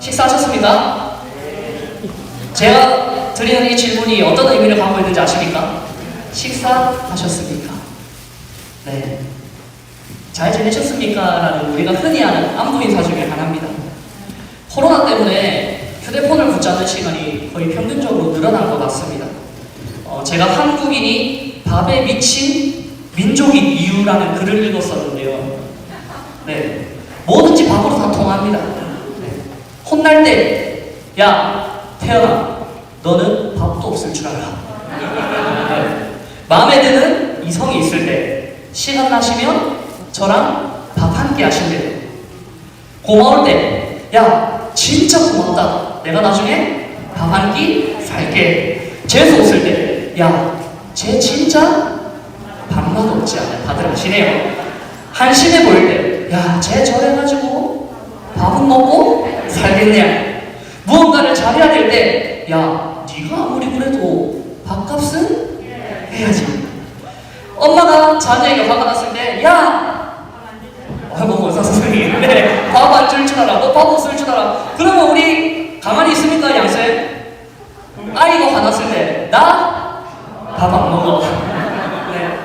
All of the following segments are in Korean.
식사하셨습니까? 제가 드리는 이 질문이 어떤 의미를 갖고 있는지 아십니까? 식사하셨습니까? 네. 잘 지내셨습니까? 라는 우리가 흔히 하는 안부 인사 중에 하나입니다. 코로나 때문에 휴대폰을 붙잡는 시간이 거의 평균적으로 늘어난 것 같습니다. 제가 한국인이 밥에 미친 민족인 이유라는 글을 읽었었는데요. 네. 뭐든지 밥으로 다 통합니다. 네. 혼날 때, 야, 태연아, 너는 밥도 없을 줄 알아. 네. 마음에 드는 이성이 있을 때, 시간 나시면 저랑 밥 한 끼 하실래요? 고마울 때, 야, 진짜 고맙다. 내가 나중에 밥 한 끼 살게. 재수 없을 때, 야, 쟤 진짜 밥맛 없지 않아요? 다들 아시네요. 한심해 보일 때, 야, 쟤 저래가지고 밥은 먹고 살겠냐. 무언가를 잘해야 될 때, 야, 네가 아무리 그래도 밥값은 해야지. 엄마가 자녀에게 화가 났을 때, 야, 아이고, 의사 선생님, 네, 밥 안 줄 줄 알아, 너 밥 없을 줄 알아. 그러면 우리 가만히 있습니까, 양쌤? 아이가 화났을 때, 나 밥 안 먹어. 네.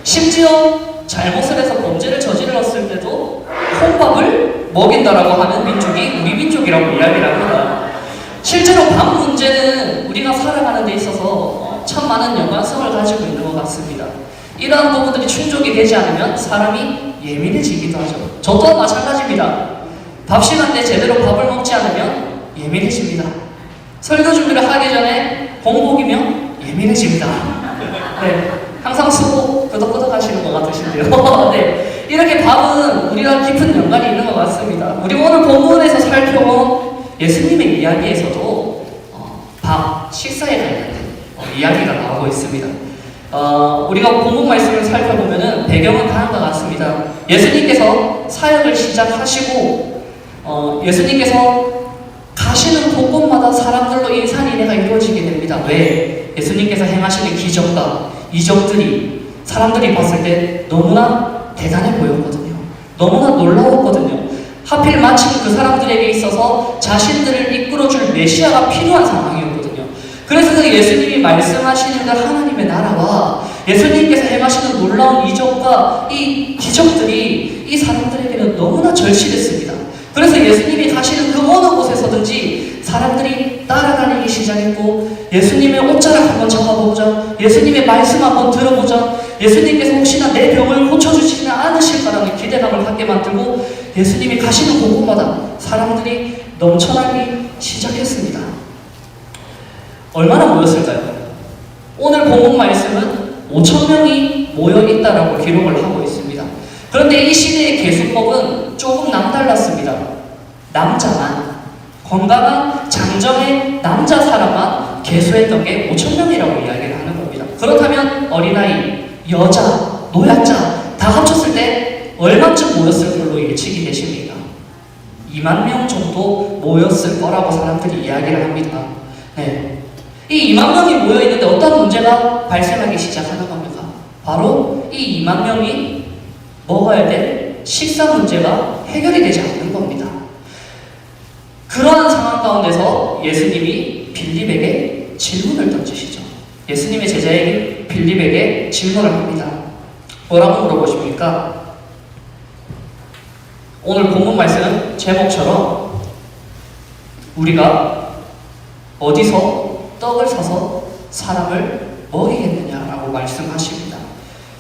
심지어 잘못을 해서 범죄를 저질렀을 때도 콩밥을 먹인다라고 하는 민족이 우리 민족이라고 이야기를 합니다. 실제로 밥 문제는 우리가 살아가는 데 있어서 참 많은 연관성을 가지고 있는 것 같습니다. 이러한 부분들이 충족이 되지 않으면 사람이 예민해지기도 하죠. 저 또한 마찬가지입니다. 밥 시간 때 제대로 밥을 먹지 않으면 예민해집니다. 설교 준비를 하기 전에 공복이면 예민해집니다. 네, 항상 수고 끄덕끄덕 하시는 것 같으신데요. 네, 이렇게 밥은 우리랑 깊은 연관이 있는 것 같습니다. 우리 오늘 본문에서 살펴본 예수님의 이야기에서도 밥, 식사에 관련된 이야기가 나오고 있습니다. 우리가 본문 말씀을 살펴보면 배경은 다음과 같습니다. 예수님께서 사역을 시작하시고 예수님께서 가시는 곳곳마다 사람들로 인산인해가 이루어지게 됩니다. 왜? 예수님께서 행하시는 기적과 이적들이 사람들이 봤을 때 너무나 대단해 보였거든요. 너무나 놀라웠거든요. 하필 마침 그 사람들에게 있어서 자신들을 이끌어줄 메시아가 필요한 상황이었거든요. 그래서 그 예수님이 말씀하시는 그 하나님의 나라와 예수님께서 행하시는 놀라운 이적과 이 기적들이 이 사람들에게는 너무나 절실했습니다. 그래서 예수님이 가시는 그 어느 곳에서든지 사람들이 따라다니기 시작했고, 예수님의 옷자락 한번 잡아보자, 예수님의 말씀 한번 들어보자, 예수님께서 혹시나 내 병을 고쳐주시지 않으실까라는 기대감을 갖게 만들고 예수님이 가시는 곳곳마다 사람들이 넘쳐나기 시작했습니다. 얼마나 모였을까요? 오늘 본문 말씀은 5,000명이 모여있다라고 기록을 하고 있습니다. 그런데 이 시대의 계수법은 조금 남달랐습니다. 남자만, 건강한 장정의 남자 사람만 계수했던 게 5,000명이라고 이야기를 하는 겁니다. 그렇다면 어린아이, 여자, 노약자 다 합쳤을 때 얼마쯤 모였을 걸로 예측이 되십니까? 2만 명 정도 모였을 거라고 사람들이 이야기를 합니다. 네. 이 2만 명이 모여있는데 어떤 문제가 발생하기 시작하는 겁니까? 바로 이 2만 명이 먹어야 될 식사 문제가 해결이 되지 않는 겁니다. 그러한 상황 가운데서 예수님이 빌립에게 질문을 던지시죠. 예수님의 제자인 빌립에게 질문을 합니다. 뭐라고 물어보십니까? 오늘 본문 말씀 제목처럼 우리가 어디서 떡을 사서 사람을 먹이겠느냐라고 말씀하십니다.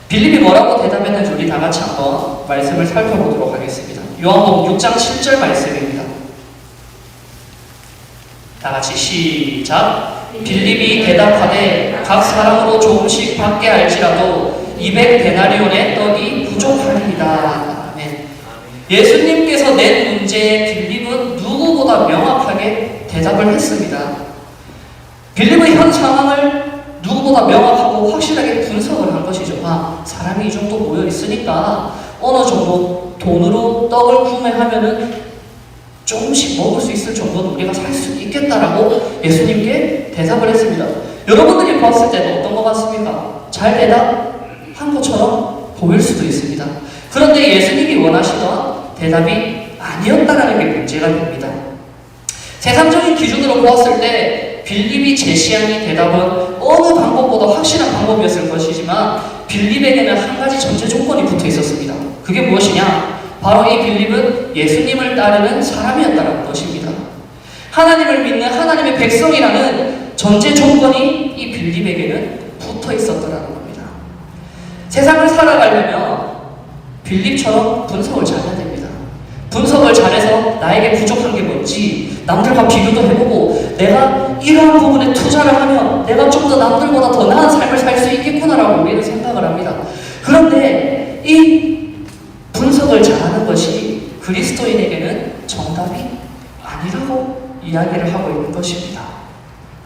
빌립이 뭐라고 대답했는지 우리 다 같이 한번 말씀을 살펴보도록 하겠습니다. 요한복음 6장 7절 말씀입니다. 다 같이 시작. 빌립이 대답하되 각 사람으로 조금씩 받게 할지라도 200데나리온의 떡이 부족하리이다. 네. 예수님께서 낸 문제에 빌립은 누구보다 명확하게 대답을 했습니다. 빌립의 현 상황을 누구보다 명확하고 확실하게 분석을 한 것이죠. 사람이 이 정도 모여 있으니까 어느 정도 돈으로 떡을 구매하면은 조금씩 먹을 수 있을 정도는 우리가 살 수 있겠다라고 예수님께 대답을 했습니다. 여러분들이 봤을 때는 어떤 것 같습니까? 잘 대답한 것처럼 보일 수도 있습니다. 그런데 예수님이 원하시던 대답이 아니었다라는 게 문제가 됩니다. 세상적인 기준으로 보았을 때 빌립이 제시한 이 대답은 어느 방법보다 확실한 방법이었을 것이지만 빌립에게는 한 가지 전제 조건이 붙어 있었습니다. 그게 무엇이냐? 바로 이 빌립은 예수님을 따르는 사람이었다는 것입니다. 하나님을 믿는 하나님의 백성이라는 전제 조건이 이 빌립에게는 붙어 있었더라는 겁니다. 세상을 살아가려면 빌립처럼 분석을 잘해야 됩니다. 분석을 잘해서 나에게 부족한 게 뭔지 남들과 비교도 해보고 내가 이러한 부분에 투자를 하면 내가 좀 더 남들보다 더 나은 삶을 살 수 있겠구나라고 우리는 생각을 합니다. 그런데 이 분석을 잘하는 것이 그리스도인에게는 정답이 아니라고 이야기를 하고 있는 것입니다.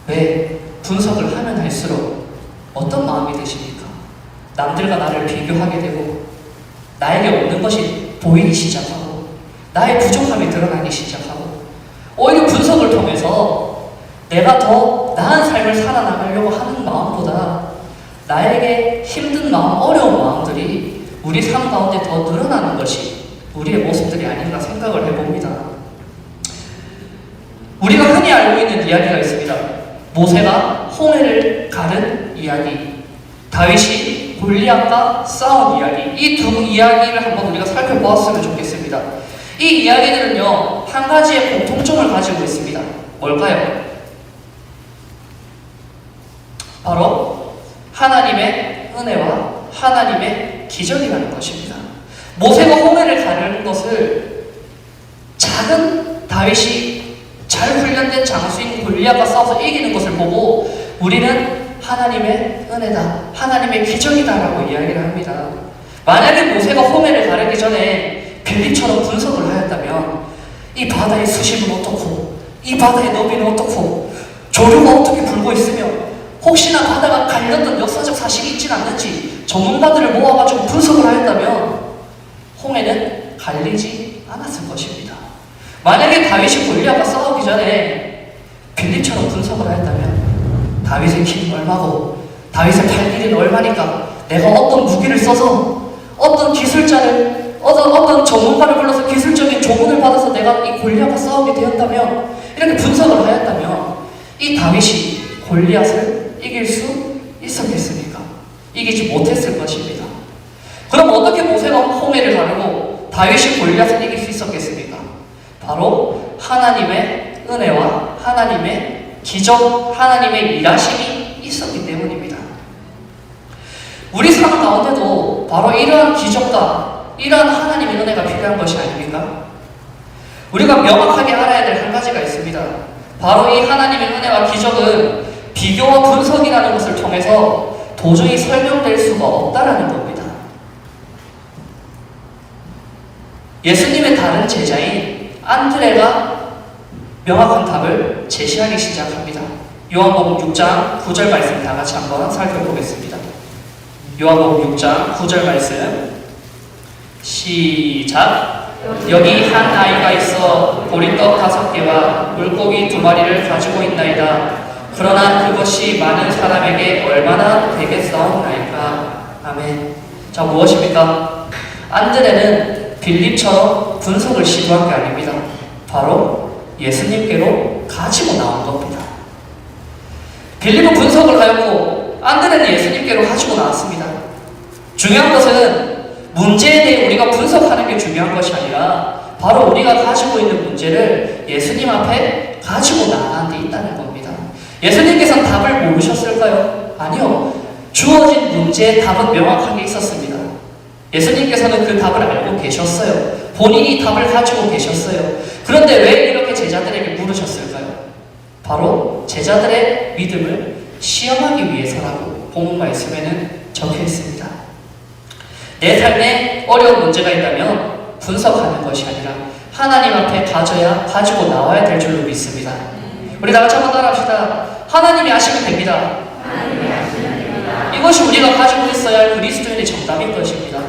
왜? 분석을 하면 할수록 어떤 마음이 드십니까? 남들과 나를 비교하게 되고 나에게 없는 것이 보이기 시작하고 나의 부족함이 드러나기 시작하고 오히려 분석을 통해서 내가 더 나은 삶을 살아나가려고 하는 마음보다 나에게 힘든 마음, 어려운 마음들이 우리 삶 가운데 더 늘어나는 것이 우리의 모습들이 아닌가 생각을 해봅니다. 우리가 흔히 알고 있는 이야기가 있습니다. 모세가 홍해를 가른 이야기, 다윗이 골리앗과 싸운 이야기, 이 두 이야기를 한번 우리가 살펴보았으면 좋겠습니다. 이 이야기들은요, 한 가지의 공통점을 가지고 있습니다. 뭘까요? 바로 하나님의 은혜와 하나님의 기적이라는 것입니다. 모세가 홍해를 가르는 것을 작은 다윗이 잘 훈련된 장수인 골리앗과 싸워서 이기는 것을 보고 우리는 하나님의 은혜다, 하나님의 기적이다라고 이야기를 합니다. 만약에 모세가 홍해를 가르기 전에 빌립처럼 분석을 하였다면 이 바다의 수심은 어떻고 이 바다의 너비는 어떻고 조류가 어떻게 불고 있으며 혹시나 바다가 갈렸던 역사적 사실이 있진 않는지 전문가들을 모아가지고 분석을 하였다면 홍해는 갈리지 않았을 것입니다. 만약에 다윗이 골리앗과 싸우기 전에 빌립처럼 분석을 하였다면 다윗의 키는 얼마고 다윗의 팔 길이는 얼마니까 내가 어떤 무기를 써서 어떤 기술자를 어떤 전문가를 불러서 기술적인 조언을 받아서 내가 이 골리앗과 싸우게 되었다면 이렇게 분석을 하였다면 이 다윗이 골리앗을 이길 수 있었겠습니까? 이기지 못했을 것입니다. 그럼 어떻게 모세가 홍해를 가르고 다윗이 골리앗을 이길 수 있었겠습니까? 바로 하나님의 은혜와 하나님의 기적, 하나님의 일하심이 있었기 때문입니다. 우리 삶 가운데도 바로 이러한 기적과 이러한 하나님의 은혜가 필요한 것이 아닙니까? 우리가 명확하게 알아야 될 한 가지가 있습니다. 바로 이 하나님의 은혜와 기적은 비교와 분석이라는 것을 통해서 도저히 설명될 수가 없다라는 겁니다. 예수님의 다른 제자인 안드레가 명확한 답을 제시하기 시작합니다. 요한복음 6장 9절 말씀 다 같이 한번 살펴보겠습니다. 요한복음 6장 9절 말씀 시작. 여기 한 아이가 있어 보리떡 5개와 물고기 2마리를 가지고 있나이다. 그러나 그것이 많은 사람에게 얼마나 되겠사옵나이까. 아멘. 자, 무엇입니까? 안드레는 빌립처럼 분석을 시도한 게 아닙니다. 바로 예수님께로 가지고 나온 겁니다. 빌립은 분석을 하였고 안드레는 예수님께로 가지고 나왔습니다. 중요한 것은 문제에 대해 우리가 분석하는 게 중요한 것이 아니라 바로 우리가 가지고 있는 문제를 예수님 앞에 가지고 나가는 데 있다는 겁니다. 예수님께서는 답을 모르셨을까요? 아니요. 주어진 문제의 답은 명확하게 있었습니다. 예수님께서는 그 답을 알고 계셨어요. 본인이 답을 가지고 계셨어요. 그런데 왜 이렇게 제자들에게 물으셨을까요? 바로 제자들의 믿음을 시험하기 위해서라고 본문 말씀에는 적혀 있습니다. 내 삶에 어려운 문제가 있다면 분석하는 것이 아니라 하나님 앞에 가지고 나와야 될 줄로 믿습니다. 우리 다 같이 한번 따라합시다. 하나님이 아시면 됩니다. 이것이 우리가 가지고 있어야 할 그리스도인의 정답인 것입니다.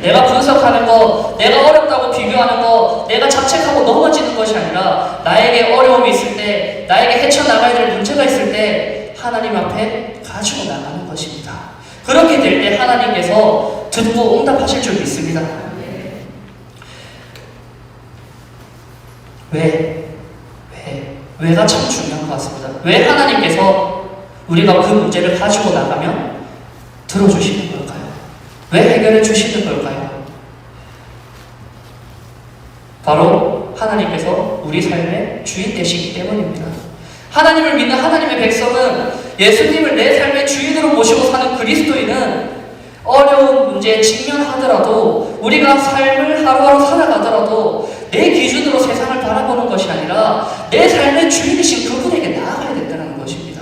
내가 분석하는 것, 내가 어렵다고 비교하는 것, 내가 자책하고 넘어지는 것이 아니라 나에게 어려움이 있을 때, 나에게 헤쳐나가야 될 문제가 있을 때 하나님 앞에 가지고 나가는 것입니다. 그렇게 될 때 하나님께서 듣고 응답하실 줄 믿습니다. 왜? 왜가 참 중요한 것 같습니다. 왜 하나님께서 우리가 그 문제를 가지고 나가면 들어주시는 걸까요? 왜 해결해 주시는 걸까요? 바로 하나님께서 우리 삶의 주인 되시기 때문입니다. 하나님을 믿는 하나님의 백성은, 예수님을 내 삶의 주인으로 모시고 사는 그리스도인은 어려운 문제에 직면하더라도, 우리가 삶을 하루하루 살아가더라도 내 기준으로 세상을 바라보는 것이 아니라 내 삶의 주인이신 그분에게 나아가야 된다는 것입니다.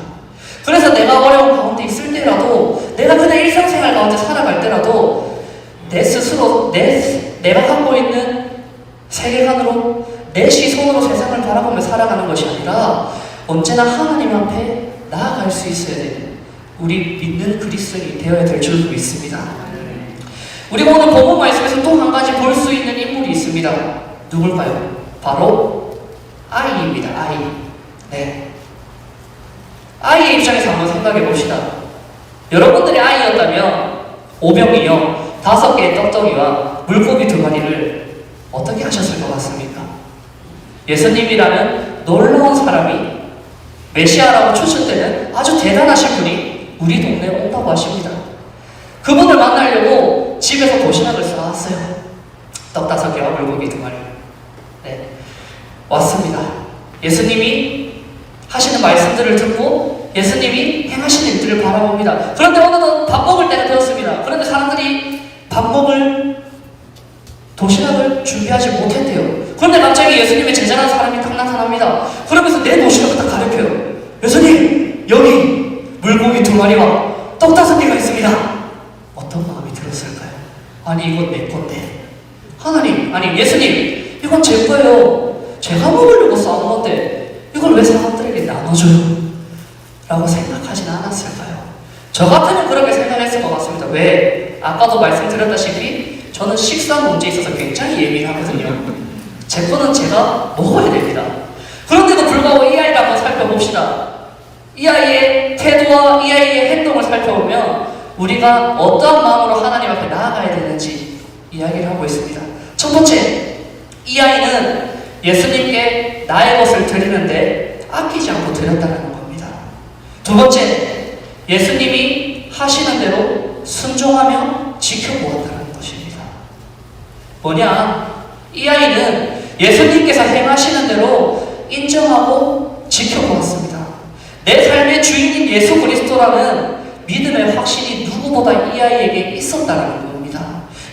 그래서 내가 어려운 가운데 있을 때라도, 내가 그냥 일상생활 가운데 살아갈 때라도 내 스스로 내가 갖고 있는 세계관으로, 내 시선으로 세상을 바라보며 살아가는 것이 아니라 언제나 하나님 앞에 나아갈 수 있어야 되는 우리 믿는 그리스도인이 되어야 될 줄로 믿습니다. 우리가 오늘 본문 말씀에서 또 한 가지 볼 수 있는 인물이 있습니다. 누굴까요? 바로 아이입니다. 아이. 네. 아이의 입장에서 한번 생각해 봅시다. 여러분들이 아이였다면 오병이어 5개의 떡덩이와 물고기 2마리를 어떻게 하셨을 것 같습니까? 예수님이라는 놀라운 사람이, 메시아라고 추측되는 아주 대단하신 분이 우리 동네에 온다고 하십니다. 그분을 만나려고 집에서 도시락을 싸왔어요. 떡 5개와 물고기 2마리. 네. 왔습니다. 예수님이 하시는 말씀들을 듣고 예수님이 행하시는 일들을 바라봅니다. 그런데 어느덧 밥 먹을 때가 되었습니다. 그런데 사람들이 밥 먹을 도시락을 준비하지 못했대요. 그런데 갑자기 예수님의 제자라는 사람이 딱 나타납니다. 그러면서 내 도시락을 딱 가리켜요. 예수님, 여기 물고기 2마리와 떡 5개가 있습니다. 어떤 마음이 들었을까요? 아니, 이건 내 건데. 하나님, 아니 예수님, 이건 제 거예요. 제가 먹으려고 싸운 건데 이걸 왜 사람들에게 나눠줘요? 라고 생각하진 않았을까요? 저 같으면 그렇게 생각했을 것 같습니다. 왜? 아까도 말씀드렸다시피 저는 식사 문제에 있어서 굉장히 예민하거든요. 제 거는 제가 먹어야 됩니다. 그런데도 불구하고 이 아이를 한번 살펴봅시다. 이 아이의 태도와 이 아이의 행동을 살펴보면 우리가 어떠한 마음으로 하나님 앞에 나아가야 되는지 이야기를 하고 있습니다. 첫 번째, 이 아이는 예수님께 나의 것을 드리는데 아끼지 않고 드렸다는 겁니다. 두 번째, 예수님이 하시는 대로 순종하며 지켜보았다는 것입니다. 뭐냐? 이 아이는 예수님께서 행하시는 대로 인정하고 지켜보았습니다. 내 삶의 주인인 예수 그리스도라는 믿음의 확신이 누구보다 이 아이에게 있었다는 겁니다.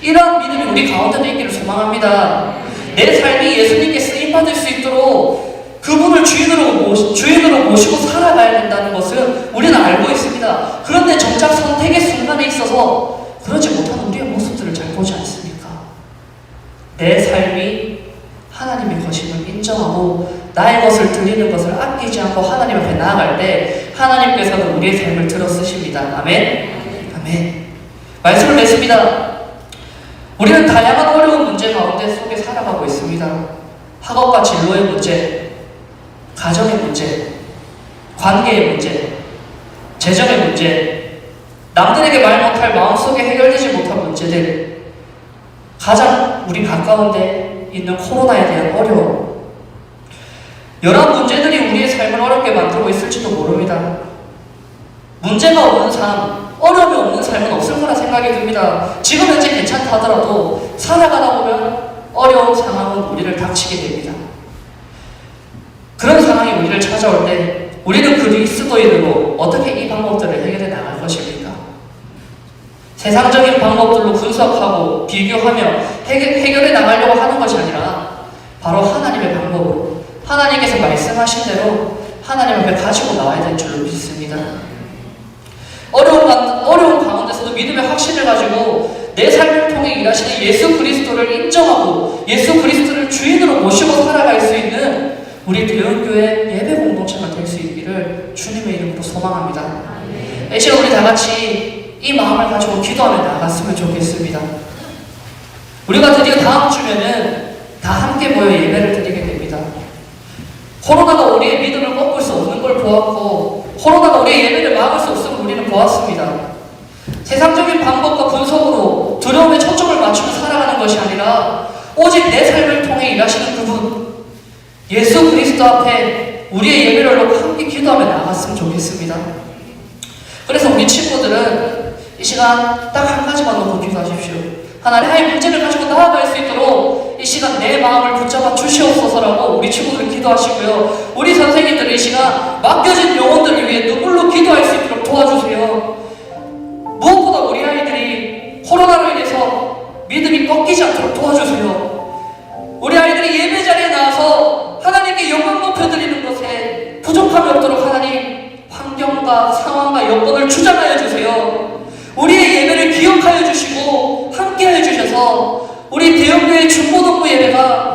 이러한 믿음이 우리 가운데도 있기를 소망합니다. 내 삶이 예수님께 쓰임받을 수 있도록 그분을 주인으로 모시고 살아가야 된다는 것을 우리는 알고 있습니다. 그런데 정작 선택의 순간에 있어서 그러지 못한 우리의 모습들을 잘 보지 않습니까? 내 삶이 하나님의 것임을 인정하고 나의 것을 드리는 것을 아끼지 않고 하나님 앞에 나아갈 때 하나님께서는 우리의 삶을 들어 쓰십니다. 아멘? 아멘. 말씀을 맺습니다. 우리는 다양한 어려운 문제 가운데 속에 살아가고 있습니다. 학업과 진로의 문제, 가정의 문제, 관계의 문제, 재정의 문제, 남들에게 말 못할 마음속에 해결되지 못한 문제들, 가장 우리 가까운데 있는 코로나에 대한 어려움, 여러 문제들이 우리의 삶을 어렵게 만들고 있을지도 모릅니다. 문제가 없는 삶, 어려움이 없는 삶은 없을 거라 생각이 듭니다. 지금 현재 괜찮다 하더라도 살아가다 보면 어려운 상황은 우리를 닥치게 됩니다. 그런 상황이 우리를 찾아올 때 우리는 그리스도인으로 어떻게 이 방법들을 해결해 나갈 것입니까? 세상적인 방법들로 분석하고 비교하며 해결해 나가려고 하는 것이 아니라 바로 하나님의 방법으로 하나님께서 말씀하신 대로 하나님 앞에 가지고 나와야 될 줄로 믿습니다. 어려운 가운데서도 믿음의 확신을 가지고 내 삶을 통해 일하시는 예수 그리스도를 인정하고 예수 그리스도를 주인으로 모시고 살아갈 수 있는 우리 대형교회 예배 공동체가 될 수 있기를 주님의 이름으로 소망합니다. 이 시간 우리 다 같이 이 마음을 가지고 기도하며 나아갔으면 좋겠습니다. 우리가 드디어 다음 주면은 다 함께 모여 예배를 드리게 됩니다. 코로나가 우리의 믿음을 꺾을 수 없는 걸 보았고 코로나가 우리의 예배를 막을 수 없음을 우리는 보았습니다. 세상적인 방법과 분석으로 두려움에 초점을 맞추고 살아가는 것이 아니라 오직 내 삶을 통해 일하시는 그분, 예수 그리스도 앞에 우리의 예배를 놓고 함께 기도하며 나갔으면 좋겠습니다. 그래서 우리 친구들은 이 시간 딱 한 가지만 놓고 기도하십시오. 하나님의 문제를 가지고 나아갈 수 있도록 이 시간 내 마음을 붙잡아 주시옵소서라고 우리 친구들 기도하시고요. 우리 선생님들은 이 시간 맡겨진 영혼들을 위해 눈물로 기도할 수 있도록 도와주세요. 무엇보다 우리 아이들이 코로나로 인해서 믿음이 꺾이지 않도록 도와주세요. 우리 아이들이 예배 자리에 나와서 하나님께 영광 높여드리는 것에 부족함이 없도록 하나님 환경과 상황과 여건을 주장하여 주세요. 우리의 예배를 기억하여 주시고 함께하여 주셔서 우리 대형교회 중고등부 예배가